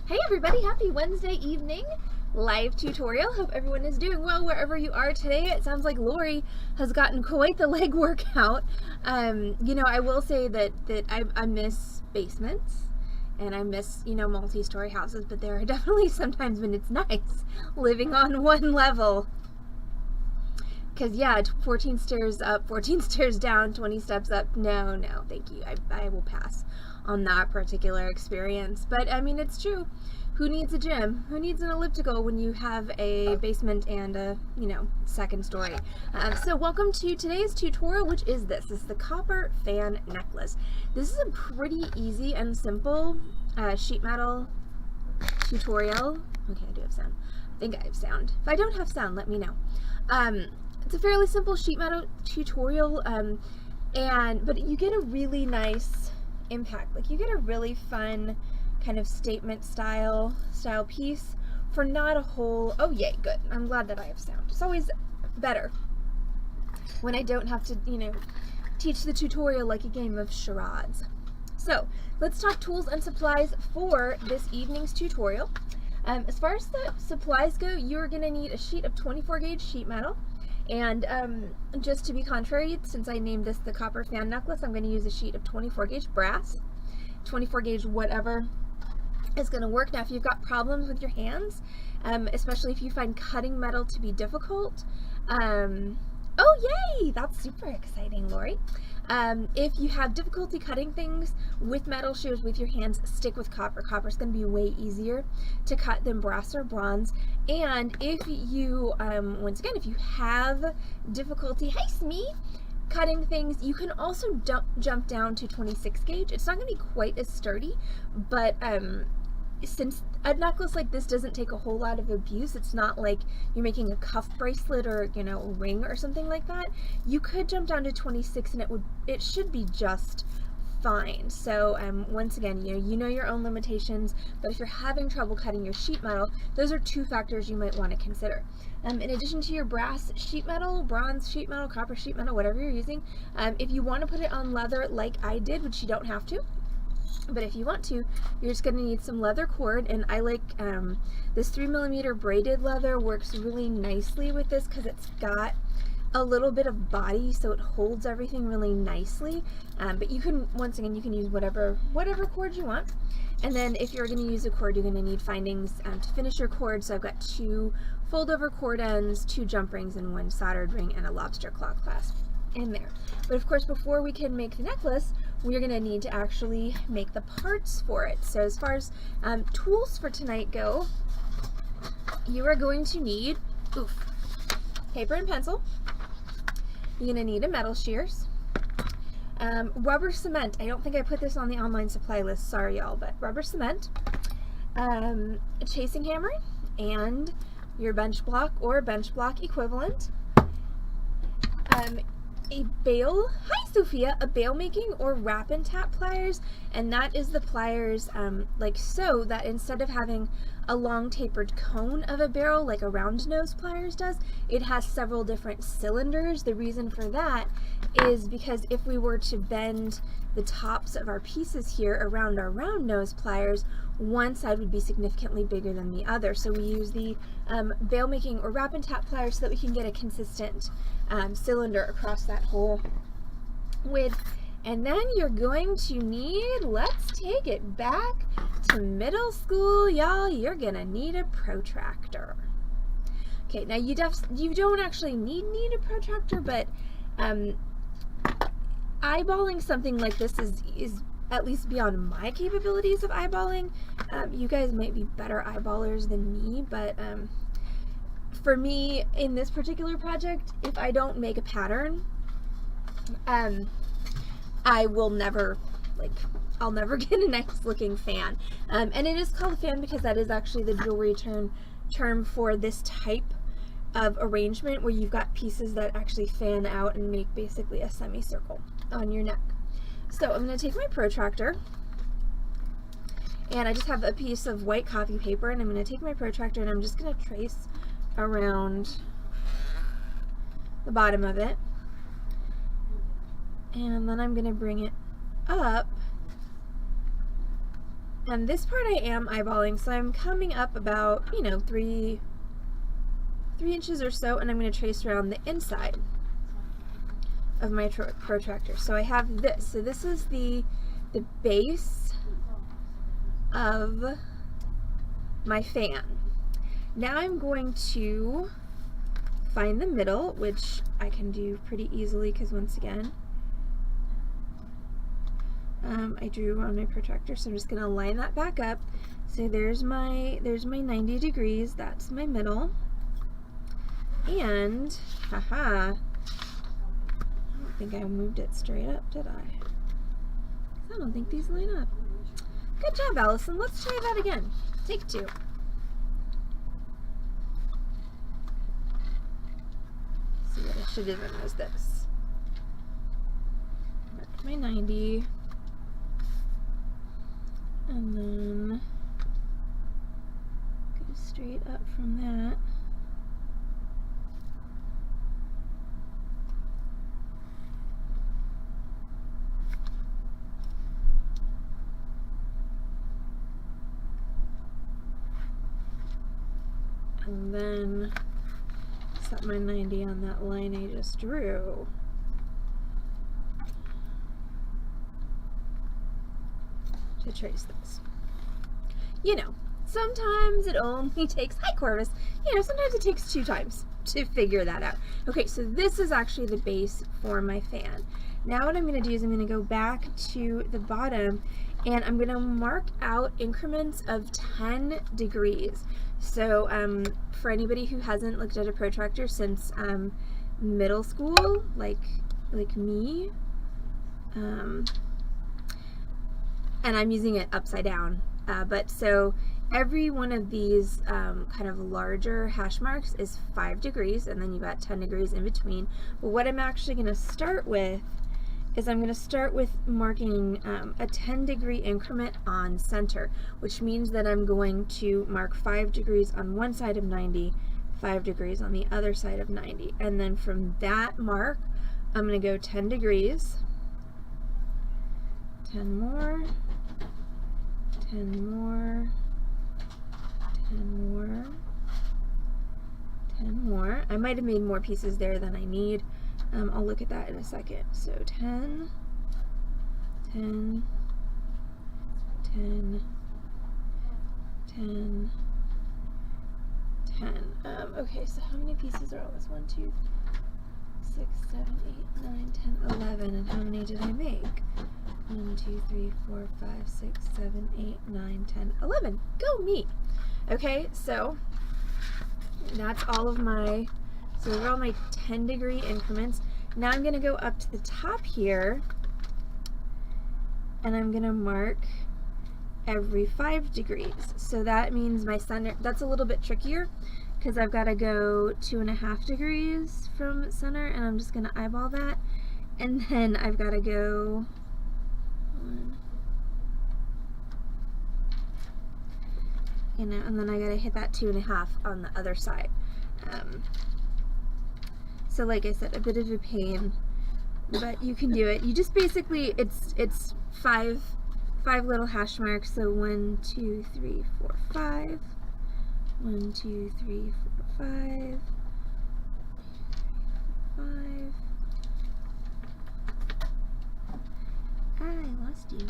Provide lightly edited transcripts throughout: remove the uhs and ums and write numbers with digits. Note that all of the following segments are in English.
Hey everybody, happy Wednesday evening live tutorial. Hope everyone is doing well wherever you are today. It sounds like Lori has gotten quite the leg workout. I will say that I miss basements and I miss, multi-story houses, but there are definitely sometimes when it's nice living on one level. Because yeah, 14 stairs up, 14 stairs down, 20 steps up. No, thank you. I will pass on that particular experience. But I mean, it's true. Who needs a gym? Who needs an elliptical when you have a basement and a, second story? So welcome to today's tutorial, which is this. This is the copper fan necklace. This is a pretty easy and simple sheet metal tutorial. Okay, I do have sound. I think I have sound. If I don't have sound, let me know. It's a fairly simple sheet metal tutorial, but you get a really nice impact. Like, you get a really fun kind of statement style piece for not a whole, oh yay, good. I'm glad that I have sound. It's always better when I don't have to, teach the tutorial like a game of charades. So let's talk tools and supplies for this evening's tutorial. As far as the supplies go, you're going to need a sheet of 24 gauge sheet metal. And just to be contrary, since I named this the copper fan necklace, I'm going to use a sheet of 24 gauge brass, 24 gauge whatever is going to work. Now, if you've got problems with your hands, especially if you find cutting metal to be difficult, oh yay, that's super exciting, Lori. If you have difficulty cutting things with metal shears with your hands, stick with copper. Copper is going to be way easier to cut than brass or bronze. And if you, once again, if you have difficulty, hey Smee, cutting things, you can also jump down to 26 gauge. It's not going to be quite as sturdy, but since a necklace like this doesn't take a whole lot of abuse, it's not like you're making a cuff bracelet or, a ring or something like that, you could jump down to 26 and it should be just fine. So once again, you know your own limitations, but if you're having trouble cutting your sheet metal, those are two factors you might want to consider. In addition to your brass sheet metal, bronze sheet metal, copper sheet metal, whatever you're using, if you want to put it on leather like I did, which you don't have to, but if you want to, you're just going to need some leather cord, and I like this 3mm braided leather works really nicely with this because it's got a little bit of body, so it holds everything really nicely. But you can, once again, you can use whatever cord you want. And then if you're going to use a cord, you're going to need findings to finish your cord. So I've got 2 fold-over cord ends, 2 jump rings, and 1 soldered ring, and a lobster claw clasp in there. But of course, before we can make the necklace, we're going to need to actually make the parts for it. So as far as tools for tonight go, you are going to need paper and pencil. You're going to need a metal shears, rubber cement. I don't think I put this on the online supply list, sorry y'all, but rubber cement, a chasing hammer, and your bench block or bench block equivalent, a bail, hi Sophia, a bail making or wrap and tap pliers, and that is the pliers like so, that instead of having a long tapered cone of a barrel like a round nose pliers does, it has several different cylinders. The reason for that is because if we were to bend the tops of our pieces here around our round nose pliers, one side would be significantly bigger than the other. So we use the bail making or wrap and tap pliers so that we can get a consistent cylinder across that whole width. And then you're going to need, let's take it back to middle school, y'all, you're gonna need a protractor. Okay, now you don't actually need a protractor, but eyeballing something like this is at least beyond my capabilities of eyeballing. You guys might be better eyeballers than me, but for me, in this particular project, if I don't make a pattern, I will never, I'll never get a nice looking fan. And it is called a fan because that is actually the jewelry term for this type of arrangement where you've got pieces that actually fan out and make basically a semicircle on your neck. So I'm going to take my protractor, and I just have a piece of white copy paper, and I'm going to take my protractor and I'm just going to trace around the bottom of it, and then I'm going to bring it up And this part I am eyeballing, so I'm coming up about, you know, 3 inches or so, and I'm going to trace around the inside of my protractor. So I have this. So this is the base of my fan. Now I'm going to find the middle, which I can do pretty easily because once again, I drew on my protractor, so I'm just going to line that back up. So there's my 90 degrees, that's my middle. And, haha, I don't think I moved it straight up, did I? I don't think these line up. Good job, Allison. Let's try that again. Take 2. See, what I should have done was this. Mark my 90. And then go straight up from that. And then set my 90 on that line I just drew. To trace this. You know, sometimes it only takes, hi Corvus, you know, sometimes it takes 2 times to figure that out. Okay, so this is actually the base for my fan. Now what I'm going to do is I'm going to go back to the bottom and I'm going to mark out increments of 10 degrees. So for anybody who hasn't looked at a protractor since middle school, like me, and I'm using it upside down, but so every one of these kind of larger hash marks is 5 degrees, and then you've got 10 degrees in between. But what I'm actually going to start with is I'm going to start with marking a 10 degree increment on center, which means that I'm going to mark 5 degrees on one side of 90, 5 degrees on the other side of 90. And then from that mark, I'm going to go 10 degrees, 10 more, 10 more, 10 more, 10 more. I might have made more pieces there than I need. I'll look at that in a second. So 10, 10, 10, 10, 10. Okay, so how many pieces are on this? 1, 2, 6, 7, 8, 9, 10, 11. And how many did I make? 1, 2, 3, 4, 5, 6, 7, 8, 9, 10, 11. Go me! Okay, so that's all of my, so those are all my 10 degree increments. Now I'm going to go up to the top here and I'm going to mark every 5 degrees. So that means my center, that's a little bit trickier because I've got to go 2.5 degrees from center, and I'm just going to eyeball that. And then I've got to go 1, you know, and then I got to hit that 2.5 on the other side. So like I said, a bit of a pain, but you can do it. You just basically, it's 5 little hash marks. So 1, 2, 3, 4, 5. 1, 2, 3, 4, 5. 5. I lost you.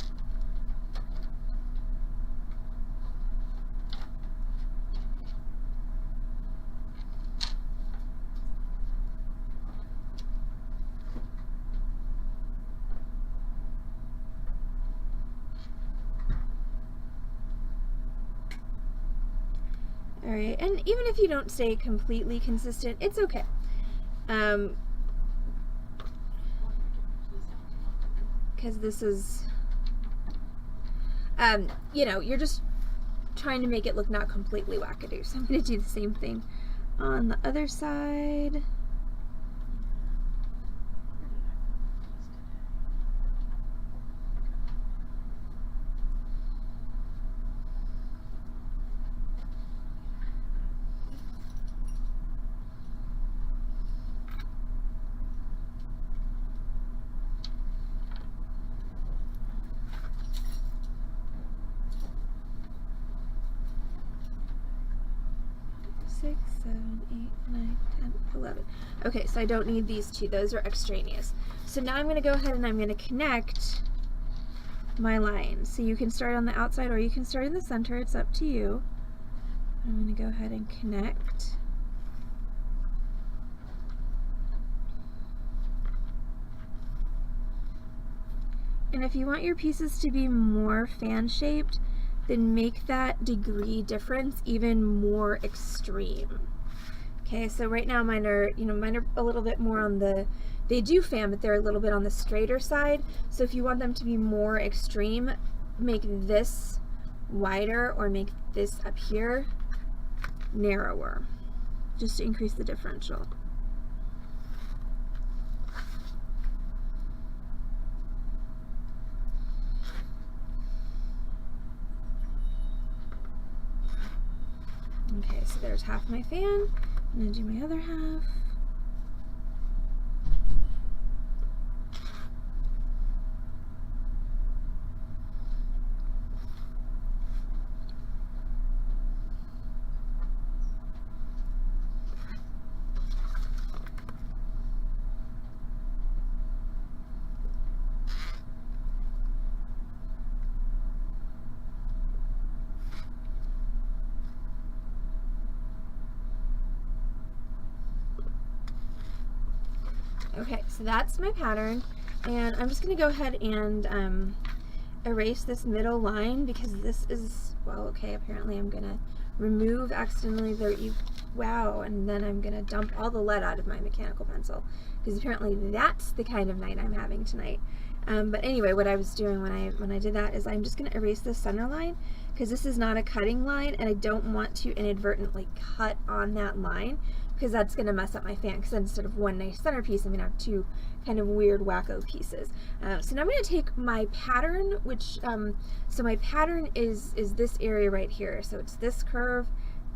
Alright, and even if you don't stay completely consistent, it's okay. Because this is, you know, you're just trying to make it look not completely wackadoo. So I'm going to do the same thing on the other side. 7, 8, 9, 10, 11. Okay, so I don't need these two. Those are extraneous. So now I'm going to go ahead and I'm going to connect my lines. So you can start on the outside or you can start in the center. It's up to you. I'm going to go ahead and connect. And if you want your pieces to be more fan-shaped, then make that degree difference even more extreme. Okay, so right now mine are a little bit more on the, they do fan, but they're a little bit on the straighter side. So if you want them to be more extreme, make this wider or make this up here narrower, just to increase the differential. Okay, so there's half my fan. I'm going to do my other half. Okay, so that's my pattern, and I'm just going to go ahead and erase this middle line because this is, well, okay, apparently I'm going to remove accidentally the, wow, and then I'm going to dump all the lead out of my mechanical pencil because apparently that's the kind of night I'm having tonight. But anyway, what I was doing when I did that is I'm just going to erase the center line because this is not a cutting line and I don't want to inadvertently cut on that line because that's going to mess up my fan, because instead of one nice centerpiece, I'm going to have two kind of weird wacko pieces. So now I'm going to take my pattern, which, so my pattern is this area right here. So it's this curve,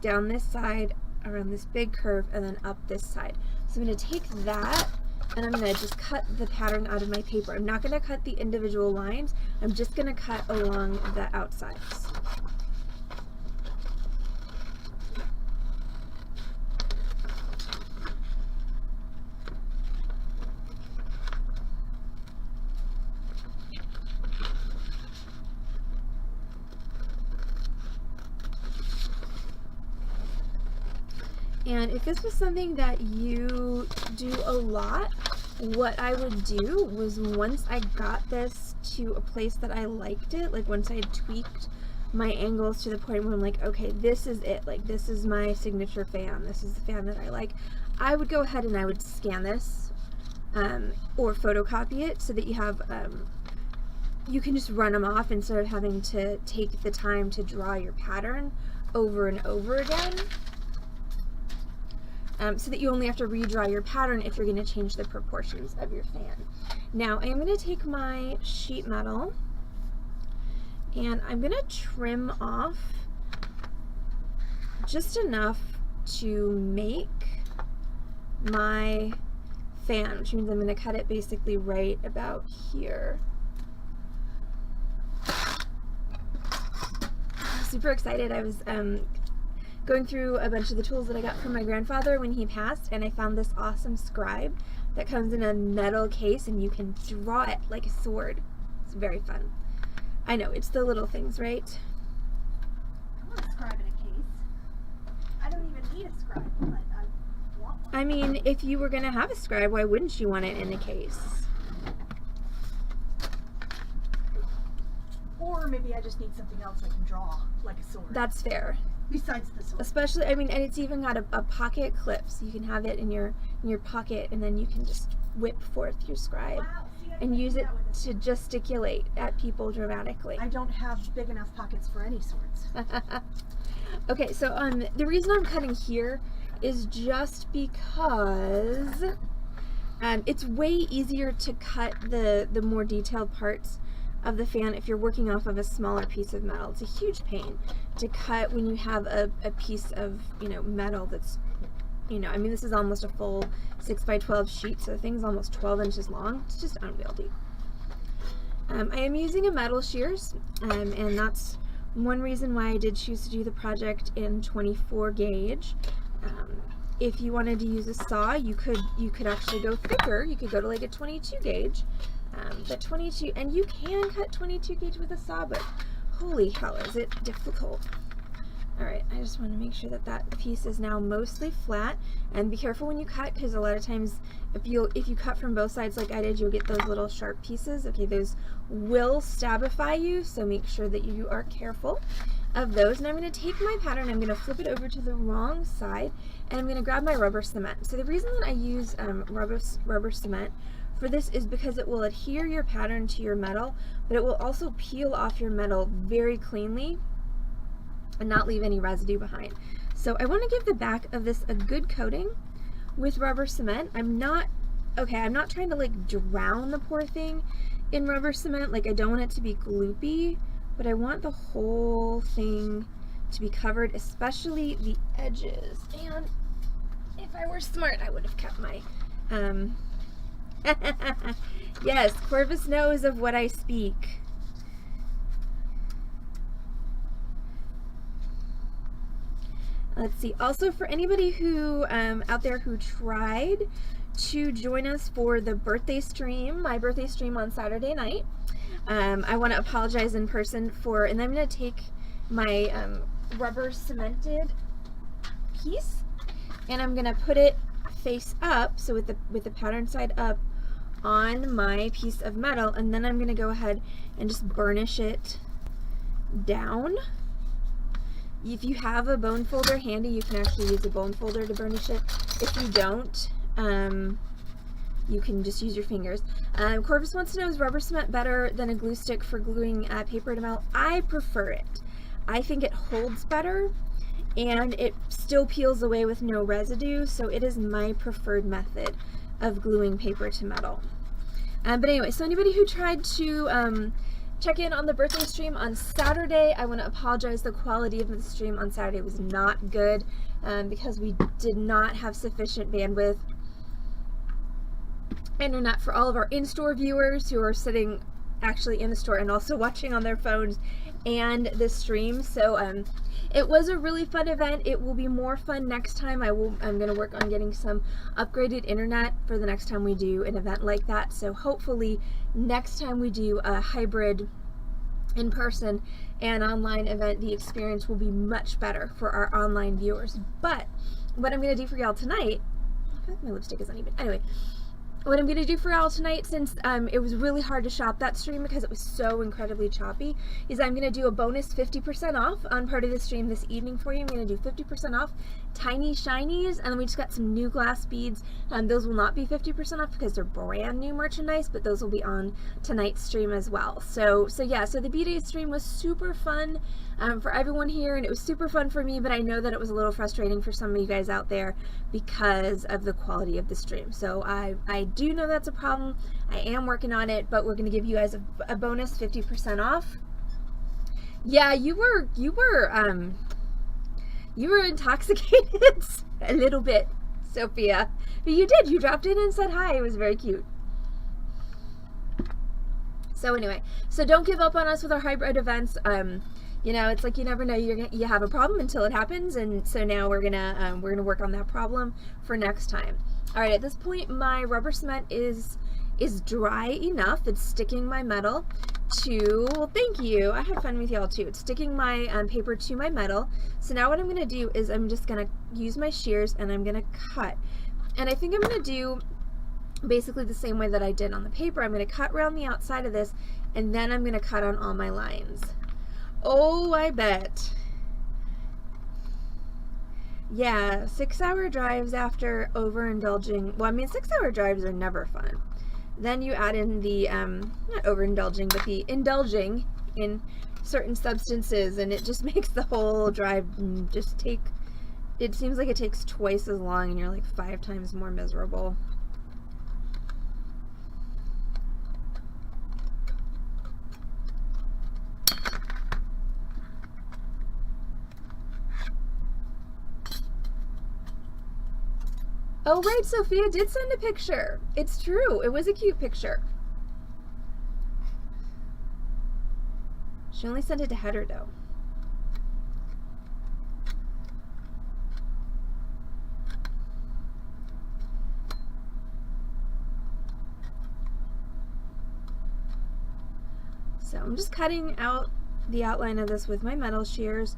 down this side, around this big curve, and then up this side. So I'm going to take that, and I'm going to just cut the pattern out of my paper. I'm not going to cut the individual lines, I'm just going to cut along the outsides. And if this was something that you do a lot, what I would do was once I got this to a place that I liked it, like once I had tweaked my angles to the point where I'm like, okay, this is it, like this is my signature fan, this is the fan that I like, I would go ahead and I would scan this or photocopy it so that you have, you can just run them off instead of having to take the time to draw your pattern over and over again. So that you only have to redraw your pattern if you're going to change the proportions of your fan. Now I am going to take my sheet metal and I'm going to trim off just enough to make my fan, which means I'm going to cut it basically right about here. Super excited. I was going through a bunch of the tools that I got from my grandfather when he passed, and I found this awesome scribe that comes in a metal case and you can draw it like a sword. It's very fun. I know, it's the little things, right? I want a scribe in a case. I don't even need a scribe, but I want one. I mean, if you were going to have a scribe, why wouldn't you want it in a case? Or maybe I just need something else I can draw like a sword. That's fair. Besides the sword. Especially, I mean, and it's even got a pocket clip, so you can have it in your pocket, and then you can just whip forth your scribe. Wow. See, And use it to gesticulate at people dramatically. I don't have big enough pockets for any swords. Okay, so the reason I'm cutting here is just because it's way easier to cut the more detailed parts of the fan if you're working off of a smaller piece of metal. It's a huge pain to cut when you have a piece of, you know, metal that's, you know, I mean, this is almost a full 6x12 sheet, so the thing's almost 12 inches long. It's just unwieldy. I am using a metal shears, and that's one reason why I did choose to do the project in 24 gauge. If you wanted to use a saw, you could actually go thicker. You could go to like a 22 gauge. But 22, and you can cut 22 gauge with a saw, but holy hell, is it difficult. All right, I just want to make sure that that piece is now mostly flat, and be careful when you cut, because a lot of times if you cut from both sides like I did, you'll get those little sharp pieces. Okay, those will stabify you, so make sure that you are careful of those. And I'm going to take my pattern, I'm going to flip it over to the wrong side, and I'm going to grab my rubber cement. So the reason that I use rubber cement for this is because it will adhere your pattern to your metal, but it will also peel off your metal very cleanly and not leave any residue behind. So I want to give the back of this a good coating with rubber cement. I'm not trying to like drown the poor thing in rubber cement. Like, I don't want it to be gloopy, but I want the whole thing to be covered, especially the edges. And if I were smart, I would have kept my yes, Corvus knows of what I speak. Let's see, also for anybody who out there who tried to join us for the birthday stream, my birthday stream on Saturday night, I want to apologize in person for, and I'm going to take my rubber cemented piece and I'm going to put it face up, so with the pattern side up, on my piece of metal, and then I'm going to go ahead and just burnish it down. If you have a bone folder handy, you can actually use a bone folder to burnish it. If you don't, you can just use your fingers. Corvus wants to know, is rubber cement better than a glue stick for gluing paper to metal? I prefer it. I think it holds better and it still peels away with no residue, so it is my preferred method of gluing paper to metal. But anyway, so anybody who tried to check in on the birthday stream on Saturday, I want to apologize. The quality of the stream on Saturday was not good because we did not have sufficient bandwidth internet for all of our in-store viewers who are sitting actually in the store and also watching on their phones and the stream. So it was a really fun event. It will be more fun next time. I'm going to work on getting some upgraded internet for the next time we do an event like that. So hopefully next time we do a hybrid in-person and online event, the experience will be much better for our online viewers. But what I'm going to do for y'all tonight, I feel like my lipstick is uneven. Anyway, what I'm going to do for y'all tonight, since it was really hard to shop that stream because it was so incredibly choppy, is I'm going to do a bonus 50% off on part of the stream this evening for you. I'm going to do 50% off Tiny Shinies, and then we just got some new glass beads. Those will not be 50% off because they're brand new merchandise, but those will be on tonight's stream as well. So yeah, so the B-Day stream was super fun for everyone here, and it was super fun for me, but I know that it was a little frustrating for some of you guys out there because of the quality of the stream. So I do know that's a problem. I am working on it, but we're going to give you guys a bonus 50% off. Yeah, you were intoxicated a little bit, Sophia, but you did. You dropped in and said hi. It was very cute. So anyway, so don't give up on us with our hybrid events. You know, it's like you never know you have a problem until it happens, and so now we're gonna work on that problem for next time. All right, at this point, my rubber cement is dry enough. It's sticking my metal to, well, thank you. I had fun with y'all too. It's sticking my paper to my metal. So now what I'm gonna do is I'm just gonna use my shears and I'm gonna cut. And I think I'm gonna do basically the same way that I did on the paper. I'm gonna cut around the outside of this, and then I'm gonna cut on all my lines. Oh, I bet. Yeah, 6-hour drives after overindulging. Well, I mean, 6-hour drives are never fun. Then you add in the, not overindulging, but the indulging in certain substances, and it just makes the whole drive just take, it seems like it takes twice as long, and you're like 5 times more miserable. Oh, right, Sophia did send a picture. It's true. It was a cute picture. She only sent it to Header, though. So I'm just cutting out the outline of this with my metal shears.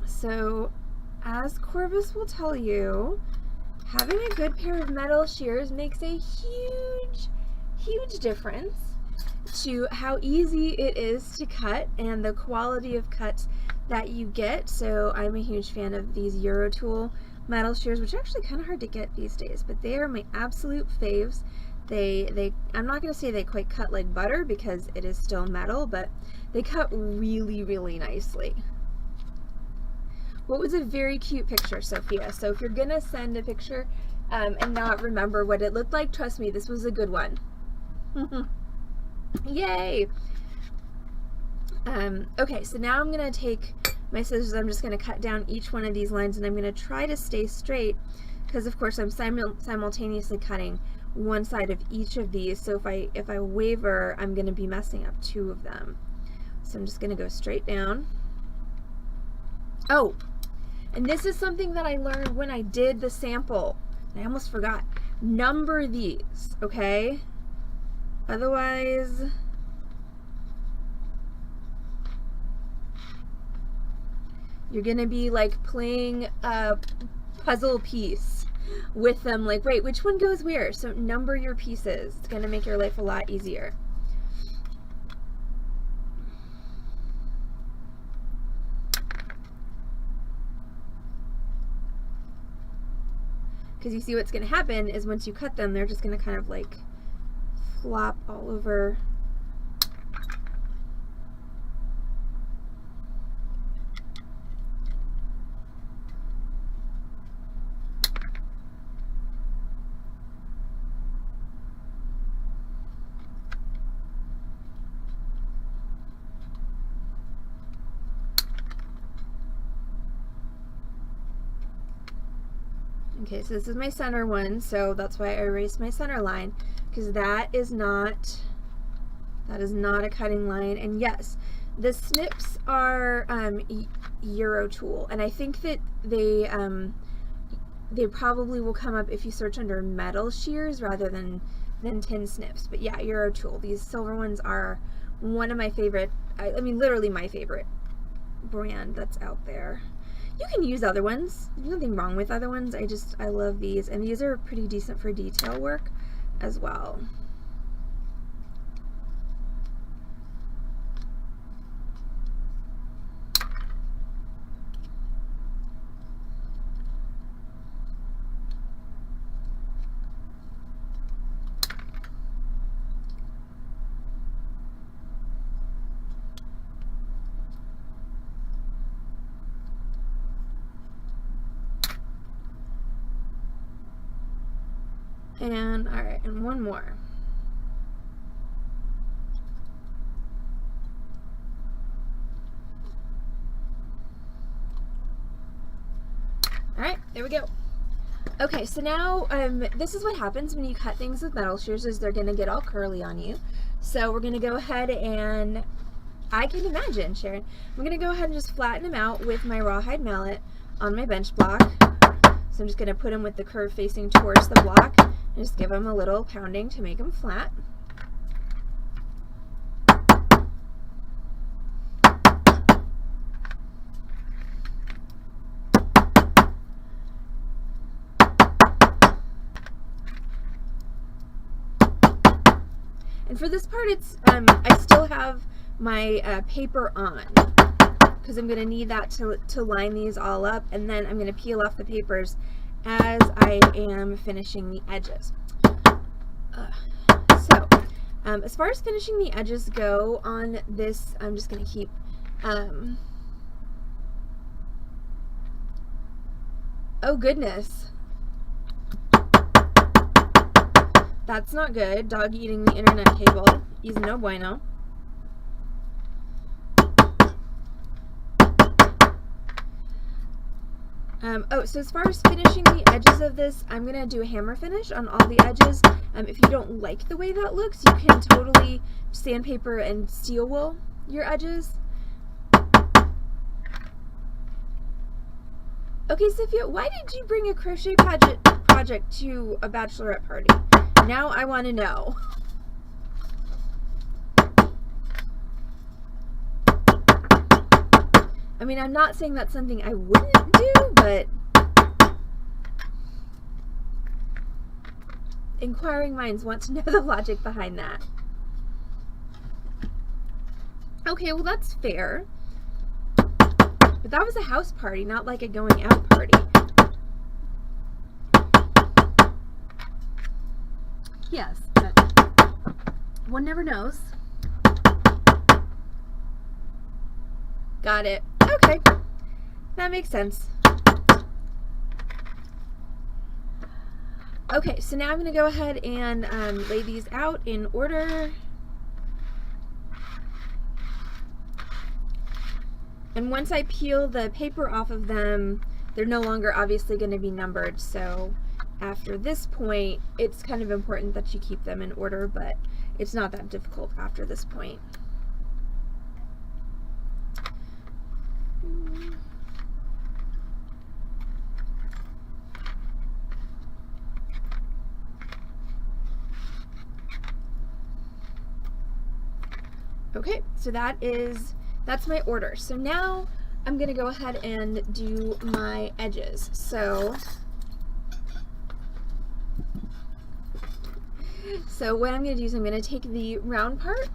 So as Corvus will tell you, having a good pair of metal shears makes a huge difference to how easy it is to cut and the quality of cuts that you get. So I'm a huge fan of these Eurotool metal shears, which are actually kind of hard to get these days, but they are my absolute faves. I'm not going to say they quite cut like butter because it is still metal, but they cut really nicely. What was a very cute picture, Sophia? So if you're going to send a picture and not remember what it looked like, trust me, this was a good one. Yay! Okay, so now I'm going to take my scissors. I'm just going to cut down each one of these lines, and I'm going to try to stay straight because, of course, I'm simultaneously cutting one side of each of these. So if I waver, I'm going to be messing up two of them. So I'm just going to go straight down. Oh, and this is something that I learned when I did the sample. I almost forgot. Number these, okay? Otherwise, you're gonna be like playing a puzzle piece with them, like, wait, which one goes where? So number your pieces. It's gonna make your life a lot easier. Because you see what's gonna happen is once you cut them, they're just gonna kind of like flop all over. Okay, so this is my center one, so that's why I erased my center line, because that is not a cutting line. And yes, the snips are Eurotool, and I think that they probably will come up if you search under metal shears rather than tin snips. But yeah, Eurotool. These silver ones are one of my favorite, I mean literally my favorite brand that's out there. You can use other ones. There's nothing wrong with other ones. I love these, and these are pretty decent for detail work as well. And all right, and one more. All right, there we go. Okay, so now this is what happens when you cut things with metal shears, is they're gonna get all curly on you. So we're gonna go ahead and, I can imagine, Sharon, I'm gonna go ahead and just flatten them out with my rawhide mallet on my bench block. So I'm just gonna put them with the curve facing towards the block and just give them a little pounding to make them flat. And for this part, it's I still have my paper on, because I'm going to need that to line these all up, and then I'm going to peel off the papers as I am finishing the edges. As far as finishing the edges go on this, I'm just going to keep oh goodness, that's not good. Dog eating the internet cable is no bueno. So as far as finishing the edges of this, I'm going to do a hammer finish on all the edges. If you don't like the way that looks, you can totally sandpaper and steel wool your edges. Okay, Sophia, why did you bring a crochet project to a bachelorette party? Now I want to know. I mean, I'm not saying that's something I wouldn't do, but inquiring minds want to know the logic behind that. Okay, well that's fair. But that was a house party, not like a going out party. Yes, but one never knows. Got it. Okay. That makes sense. Okay, so now I'm going to go ahead and lay these out in order. And once I peel the paper off of them, they're no longer obviously going to be numbered. So after this point, it's kind of important that you keep them in order, but it's not that difficult after this point. Okay, so that's my order. So now I'm going to go ahead and do my edges. So what I'm going to do is I'm going to take the round part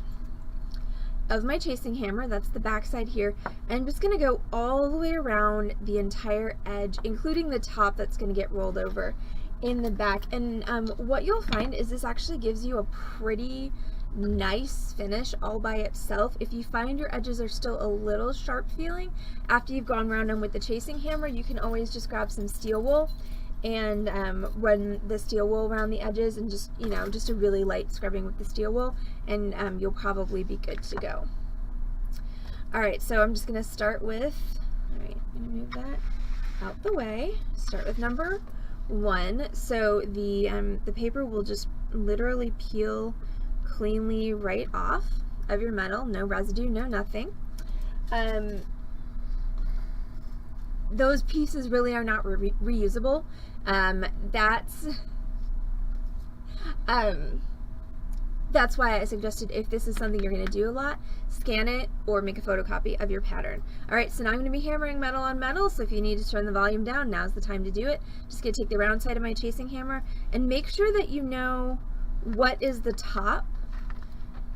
of my chasing hammer, that's the back side here, and I'm just going to go all the way around the entire edge, including the top that's going to get rolled over in the back. And what you'll find is this actually gives you a pretty nice finish all by itself. If you find your edges are still a little sharp feeling after you've gone around them with the chasing hammer, you can always just grab some steel wool and run the steel wool around the edges, and just, you know, just a really light scrubbing with the steel wool, and you'll probably be good to go. Alright, so I'm just going to start with, alright, I'm going to move that out the way. Start with number 1. So the paper will just literally peel cleanly right off of your metal, no residue, no nothing. Those pieces really are not reusable. That's why I suggested, if this is something you're going to do a lot, scan it or make a photocopy of your pattern. Alright, so now I'm going to be hammering metal on metal, so if you need to turn the volume down, now's the time to do it. Just going to take the round side of my chasing hammer and make sure that you know what is the top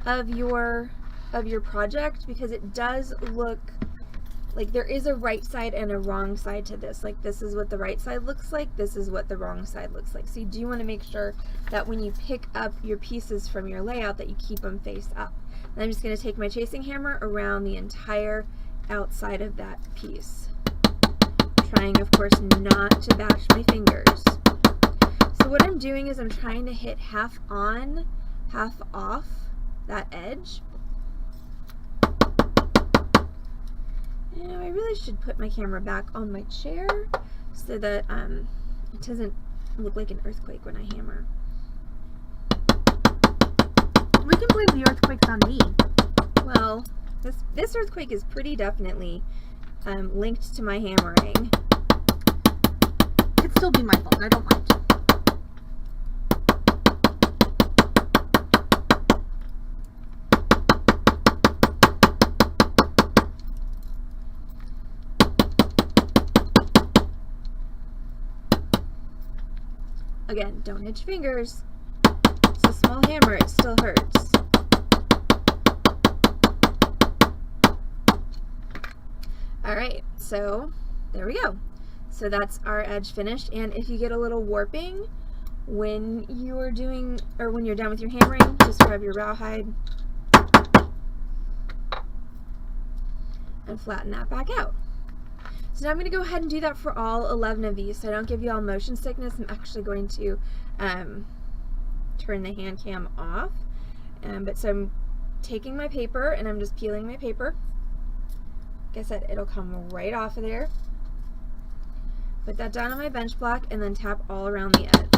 of your project, because it does look like there is a right side and a wrong side to this. Like, this is what the right side looks like, this is what the wrong side looks like. So you do want to make sure that when you pick up your pieces from your layout that you keep them face up. And I'm just going to take my chasing hammer around the entire outside of that piece, trying of course not to bash my fingers. So what I'm doing is I'm trying to hit half on, half off that edge. Now I really should put my camera back on my chair so that it doesn't look like an earthquake when I hammer. We can blame the earthquakes on me. Well, this earthquake is pretty definitely linked to my hammering. It could still be my fault. I don't mind. Again, don't itch fingers. It's a small hammer, it still hurts. Alright, so there we go. So that's our edge finished, and if you get a little warping when you're doing, or when you're done with your hammering, just grab your rawhide and flatten that back out. So now I'm going to go ahead and do that for all 11 of these, so I don't give you all motion sickness. I'm actually going to turn the hand cam off. So I'm taking my paper and I'm just peeling my paper. Like I said, it'll come right off of there. Put that down on my bench block and then tap all around the edge.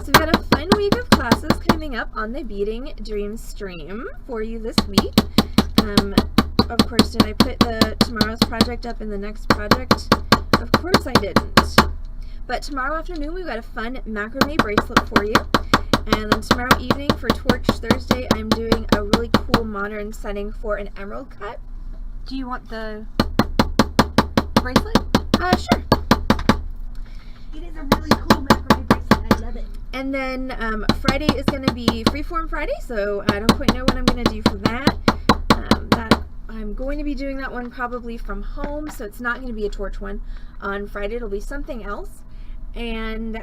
So we've got a fun week of classes coming up on the Beading Dream stream for you this week. Of course, did I put tomorrow's project up in the next project? Of course I didn't. But tomorrow afternoon, we've got a fun macrame bracelet for you. And then tomorrow evening for Torch Thursday, I'm doing a really cool modern setting for an emerald cut. Do you want the bracelet? Sure. It is a really cool macrame bracelet. I love it. And then Friday is going to be Freeform Friday, so I don't quite know what I'm going to do for that. I'm going to be doing that one probably from home, so it's not going to be a torch one. On Friday, it'll be something else. And,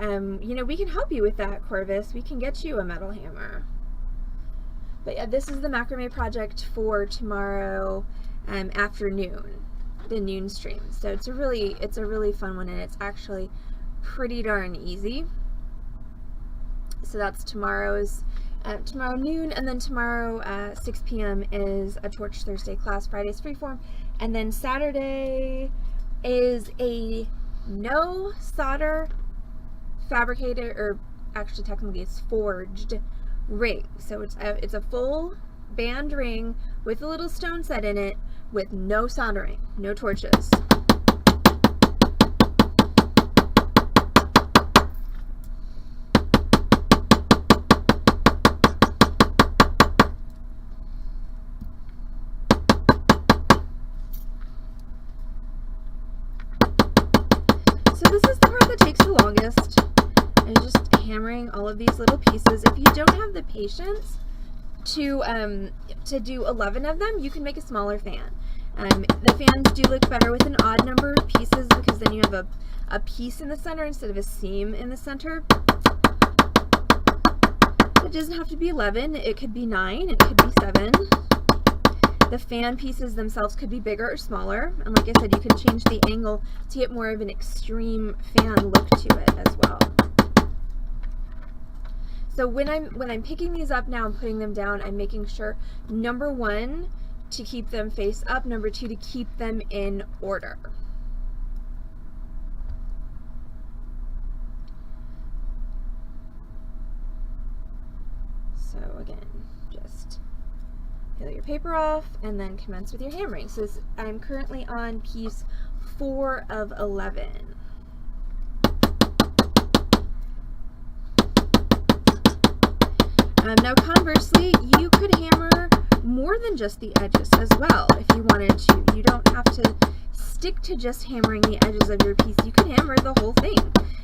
you know, we can help you with that, Corvus. We can get you a metal hammer. But yeah, this is the macrame project for tomorrow afternoon, the noon stream. So it's a really fun one, and it's actually pretty darn easy. So that's tomorrow noon, and then tomorrow 6 p.m. is a Torch Thursday class. Friday's freeform, and then Saturday is a no solder fabricated, or actually technically it's forged ring. So it's a full band ring with a little stone set in it with no soldering, no torches. So this is the part that takes the longest, is just hammering all of these little pieces. If you don't have the patience to do 11 of them, you can make a smaller fan. The fans do look better with an odd number of pieces, because then you have a piece in the center instead of a seam in the center. It doesn't have to be 11, it could be 9, it could be 7. The fan pieces themselves could be bigger or smaller, and like I said, you can change the angle to get more of an extreme fan look to it as well. So when I'm picking these up now and putting them down, I'm making sure, number 1, to keep them face up, number 2, to keep them in order. So again, just peel your paper off and then commence with your hammering. So I'm currently on piece 4 of 11. Now conversely, you could hammer more than just the edges as well if you wanted to. You don't have to stick to just hammering the edges of your piece. You could hammer the whole thing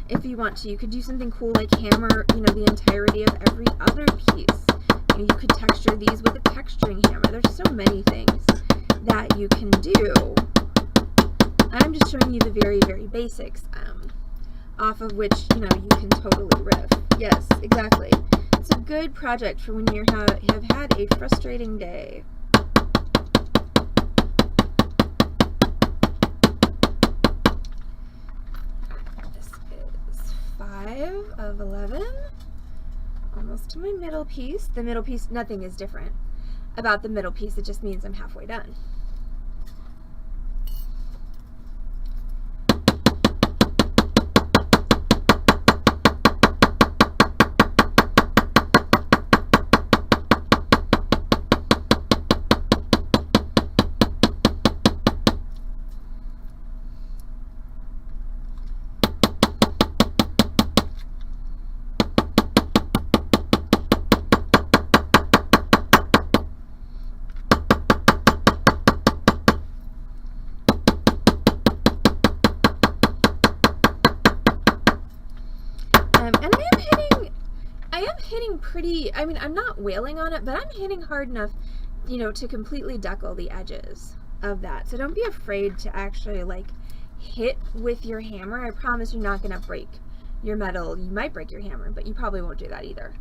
if you want to. You could do something cool like hammer, you know, the entirety of every other piece. You could texture these with a texturing hammer. There's so many things that you can do. I'm just showing you the very, very basics, off of which, you know, you can totally riff. Yes, exactly. It's a good project for when you have had a frustrating day. This is 5 of 11. Almost to my middle piece. The middle piece, nothing is different about the middle piece. It just means I'm halfway done. Pretty, I mean, I'm not wailing on it, but I'm hitting hard enough, you know, to completely deckle the edges of that. So don't be afraid to actually like hit with your hammer. I promise you're not going to break your metal. You might break your hammer, but you probably won't do that either.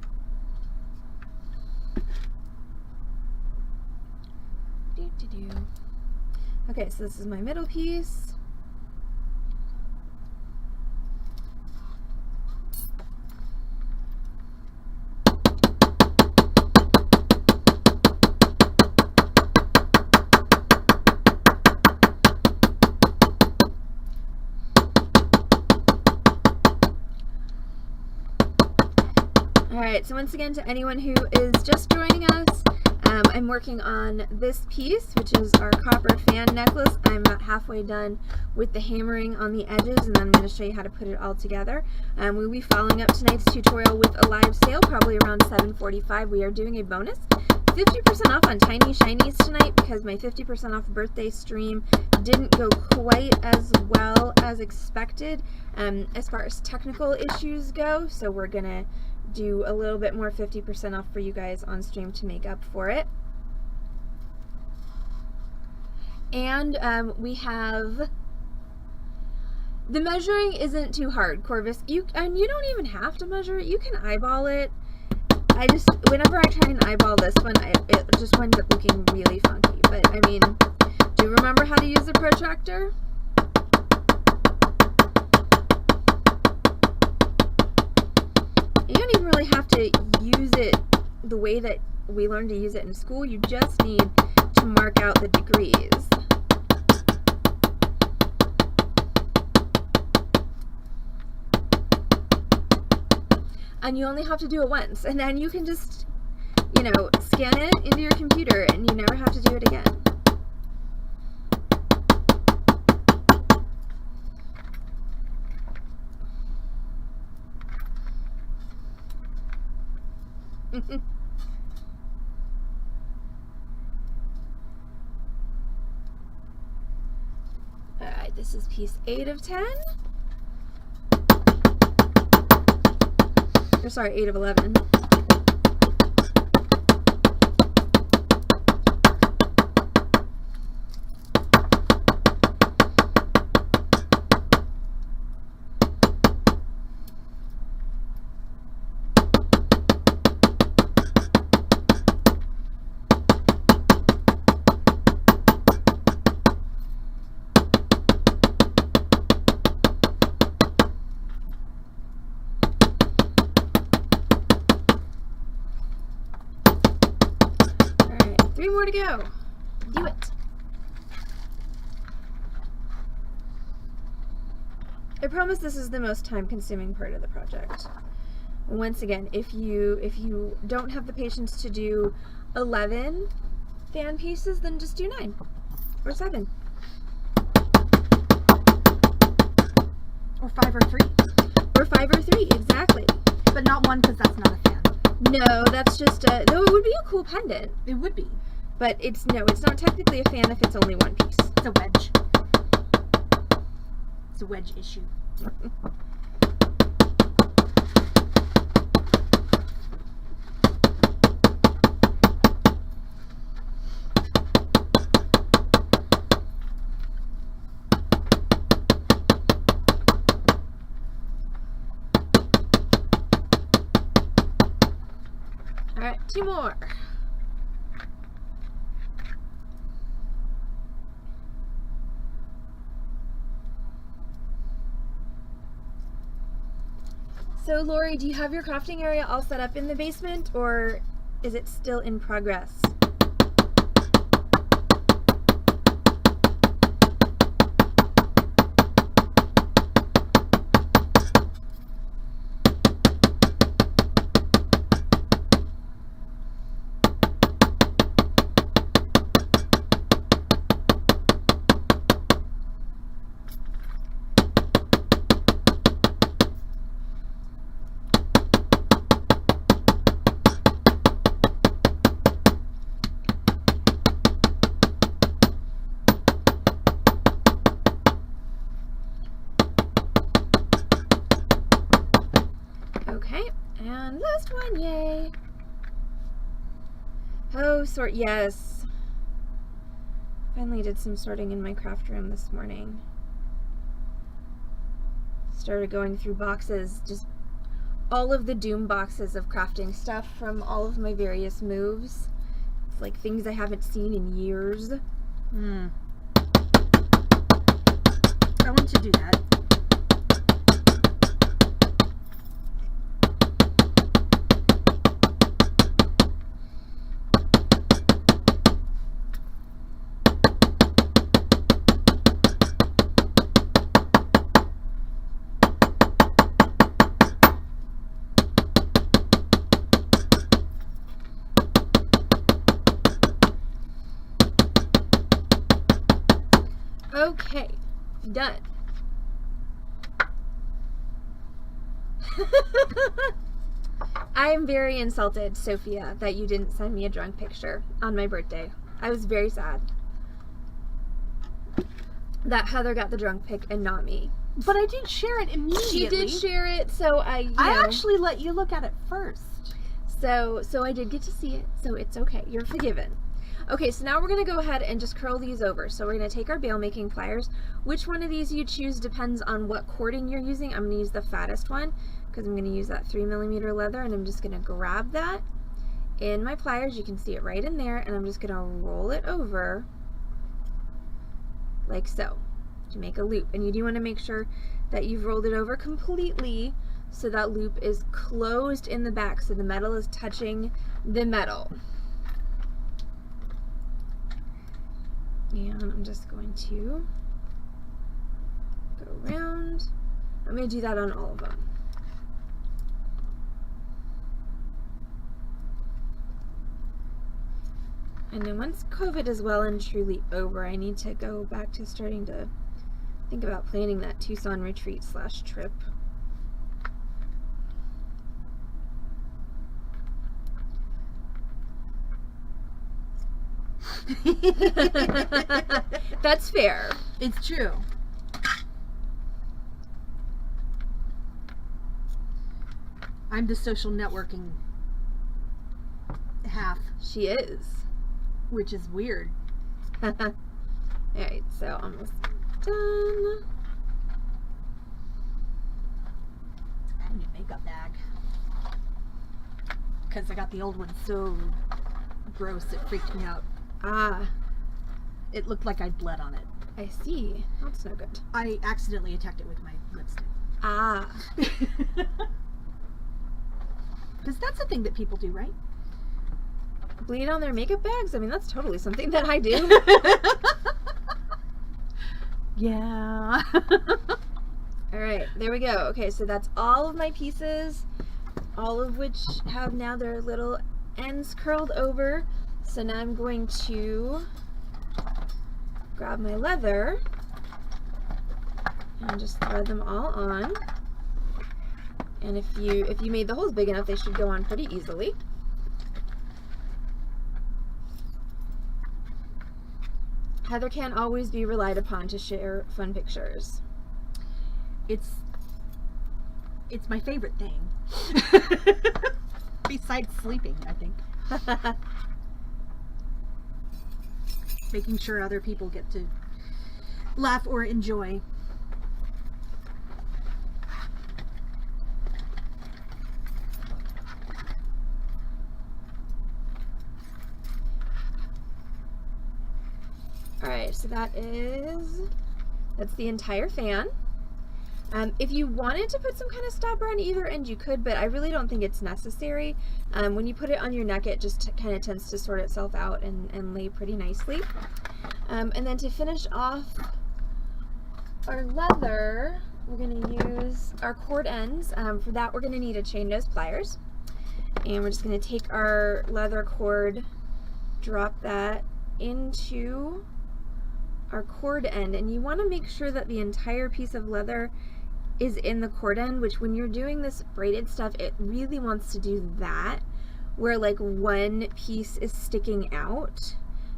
Okay, so this is my middle piece. Alright, so once again, to anyone who is just joining us, I'm working on this piece, which is our copper fan necklace. I'm about halfway done with the hammering on the edges, and then I'm going to show you how to put it all together. We'll be following up tonight's tutorial with a live sale, probably around 7:45. We are doing a bonus 50% off on Tiny Shinies tonight because my 50% off birthday stream didn't go quite as well as expected as far as technical issues go, so we're going to do a little bit more 50% off for you guys on stream to make up for it. And we have, the measuring isn't too hard, Corvus. You don't even have to measure it. You can eyeball it. Whenever I try and eyeball this one, it just winds up looking really funky. But I mean, do you remember how to use the protractor? You don't even really have to use it the way that we learned to use it in school. You just need to mark out the degrees. And you only have to do it once, and then you can just, scan it into your computer, and you never have to do it again. Alright, this is piece 8 of 10. Or sorry, 8 of 11. To go. Do it. I promise this is the most time-consuming part of the project. Once again, if you don't have the patience to do 11 fan pieces, then just do 9 or 7 or 5 or 3 or 5 or 3 exactly. But not 1 because that's not a fan. No, that's just though it would be a cool pendant. It would be. But it's not technically a fan if it's only 1 piece. It's a wedge. It's a wedge issue. All right, 2 more. So Lori, do you have your crafting area all set up in the basement, or is it still in progress? And last one, yay! Oh, yes. Finally did some sorting in my craft room this morning. Started going through boxes, just all of the Doom boxes of crafting stuff from all of my various moves. It's like things I haven't seen in years. I want to do that. Okay, done. I am very insulted, Sophia, that you didn't send me a drunk picture on my birthday. I was very sad that Heather got the drunk pic and not me. But I did share it immediately. She did share it, so I actually let you look at it first. So I did get to see it, so it's okay. You're forgiven. Okay, so now we're going to go ahead and just curl these over. So we're going to take our bail making pliers. Which one of these you choose depends on what cording you're using. I'm going to use the fattest one because I'm going to use that 3mm leather, and I'm just going to grab that in my pliers. You can see it right in there, and I'm just going to roll it over like so to make a loop. And you do want to make sure that you've rolled it over completely so that loop is closed in the back so the metal is touching the metal. And I'm just going to go around. I'm going to do that on all of them. And then once COVID is well and truly over, I need to go back to starting to think about planning that Tucson retreat / trip. That's fair. It's true. I'm the social networking half. She is. Which is weird. Alright, so almost done. I need a makeup bag. Because I got the old one so gross it freaked me out. Ah, It looked like I'd bled on it. I see. That's no good. I accidentally attacked it with my lipstick. Ah. Because that's a thing that people do, right? Bleed on their makeup bags? I mean, that's totally something that I do. Yeah. Alright, there we go. Okay, so that's all of my pieces, all of which have now their little ends curled over. So now I'm going to grab my leather and just thread them all on. And if you made the holes big enough, they should go on pretty easily. Heather can't always be relied upon to share fun pictures. It's my favorite thing. Besides sleeping, I think. Making sure other people get to laugh or enjoy. Alright, so that's the entire fan. If you wanted to put some kind of stopper on either end, you could, but I really don't think it's necessary. When you put it on your neck, it just kind of tends to sort itself out and lay pretty nicely. And then to finish off our leather, we're going to use our cord ends. For that, we're going to need a chain nose pliers. And we're just going to take our leather cord, drop that into our cord end, and you want to make sure that the entire piece of leather is in the cord end, which when you're doing this braided stuff, it really wants to do that, where like one piece is sticking out.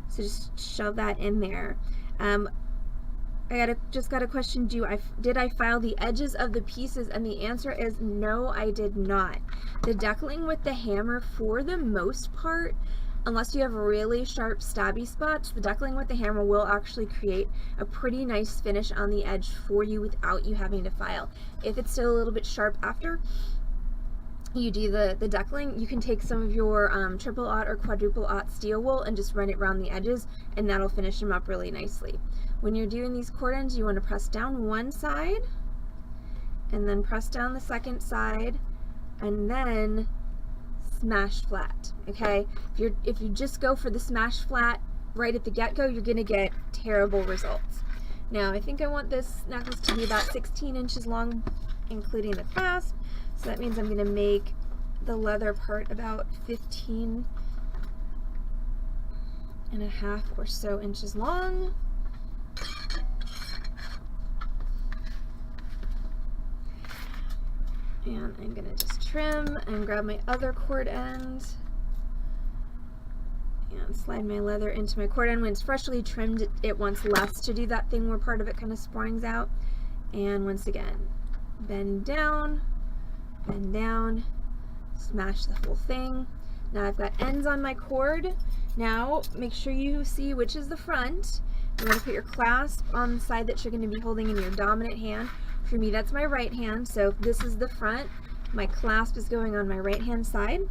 So just shove that in there. I just got a question, did I file the edges of the pieces? And the answer is no, I did not. The deckling with the hammer, for the most part, unless you have really sharp stabby spots, the deckling with the hammer will actually create a pretty nice finish on the edge for you without you having to file. If it's still a little bit sharp after you do the deckling, you can take some of your triple aught or quadruple aught steel wool and just run it around the edges, and that'll finish them up really nicely. When you're doing these cord ends, you want to press down one side and then press down the second side and then smash flat. Okay, if you just go for the smash flat right at the get-go, you're gonna get terrible results. Now I think I want this necklace to be about 16 inches long, including the clasp, so that means I'm gonna make the leather part about 15 and a half or so inches long. And I'm gonna just trim and grab my other cord end and slide my leather into my cord end. When it's freshly trimmed, it wants less to do that thing where part of it kind of springs out. And once again, bend down, smash the whole thing. Now I've got ends on my cord. Now make sure you see which is the front. You want to put your clasp on the side that you're going to be holding in your dominant hand. For me, that's my right hand, so this is the front. My clasp is going on my right hand side.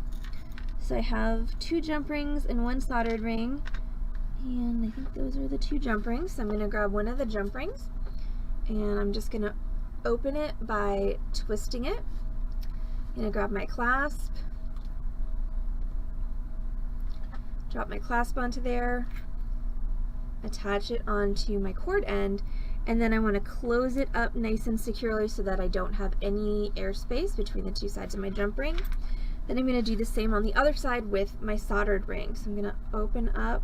So I have 2 jump rings and 1 soldered ring, and I think those are the 2 jump rings. So I'm going to grab one of the jump rings, and I'm just going to open it by twisting it. I'm going to grab my clasp, drop my clasp onto there, attach it onto my cord end, and then I want to close it up nice and securely so that I don't have any airspace between the 2 sides of my jump ring. Then I'm going to do the same on the other side with my soldered ring. So I'm going to open up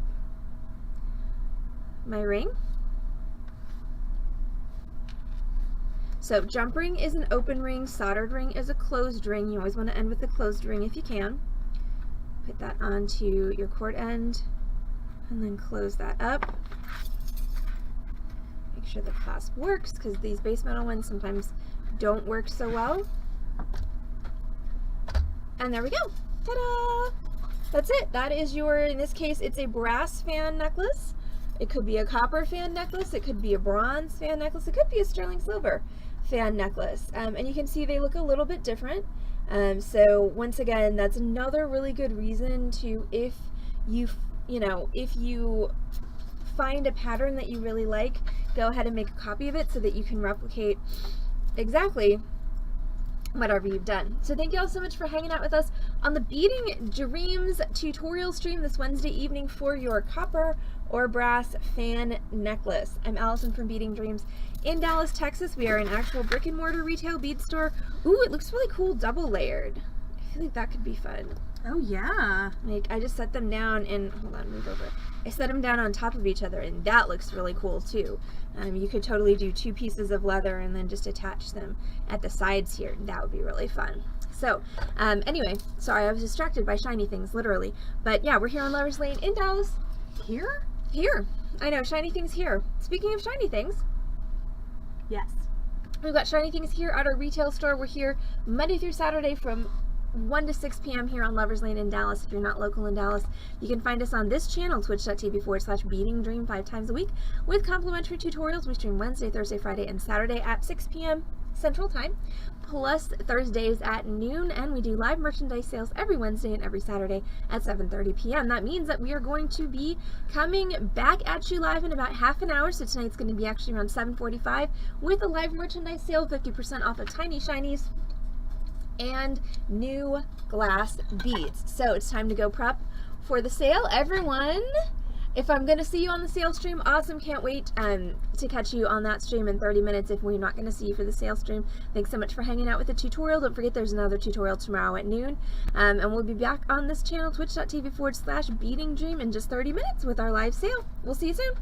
my ring. So jump ring is an open ring, soldered ring is a closed ring. You always want to end with a closed ring if you can. Put that onto your cord end and then close that up. Make sure the clasp works, because these base metal ones sometimes don't work so well. And there we go. Ta-da! That's it. That is your, in this case, it's a brass fan necklace. It could be a copper fan necklace. It could be a bronze fan necklace. It could be a sterling silver fan necklace. And you can see they look a little bit different. So once again, that's another really good reason to, if you find a pattern that you really like, go ahead and make a copy of it so that you can replicate exactly whatever you've done. So thank you all so much for hanging out with us on the Beading Dreams tutorial stream this Wednesday evening for your copper or brass fan necklace. I'm Allison from Beading Dreams in Dallas, Texas. We are an actual brick and mortar retail bead store. Ooh, it looks really cool, double layered. I feel like that could be fun. Oh yeah. Like, I just set them down and, hold on, move over. I set them down on top of each other, and that looks really cool too. You could totally do 2 pieces of leather and then just attach them at the sides here. That would be really fun. So, anyway, sorry, I was distracted by shiny things, literally. But yeah, we're here on Lovers Lane in Dallas. Here? Here. I know, shiny things here. Speaking of shiny things, Yes. we've got shiny things here at our retail store. We're here Monday through Saturday from 1 to 6 p.m. here on Lovers Lane in Dallas. If you're not local in Dallas, you can find us on this channel, twitch.tv/Beading Dream 5 times a week with complimentary tutorials. We stream Wednesday, Thursday, Friday, and Saturday at 6 p.m. Central Time, plus Thursdays at noon, and we do live merchandise sales every Wednesday and every Saturday at 7:30 p.m. That means that we are going to be coming back at you live in about half an hour, so tonight's going to be actually around 7:45 with a live merchandise sale, 50% off of Tiny Shinies and new glass beads. So it's time to go prep for the sale, everyone. If I'm going to see you on the sale stream, awesome. Can't wait to catch you on that stream in 30 minutes if we're not going to see you for the sale stream. Thanks so much for hanging out with the tutorial. Don't forget there's another tutorial tomorrow at noon. And we'll be back on this channel, twitch.tv/Beading Dream in just 30 minutes with our live sale. We'll see you soon.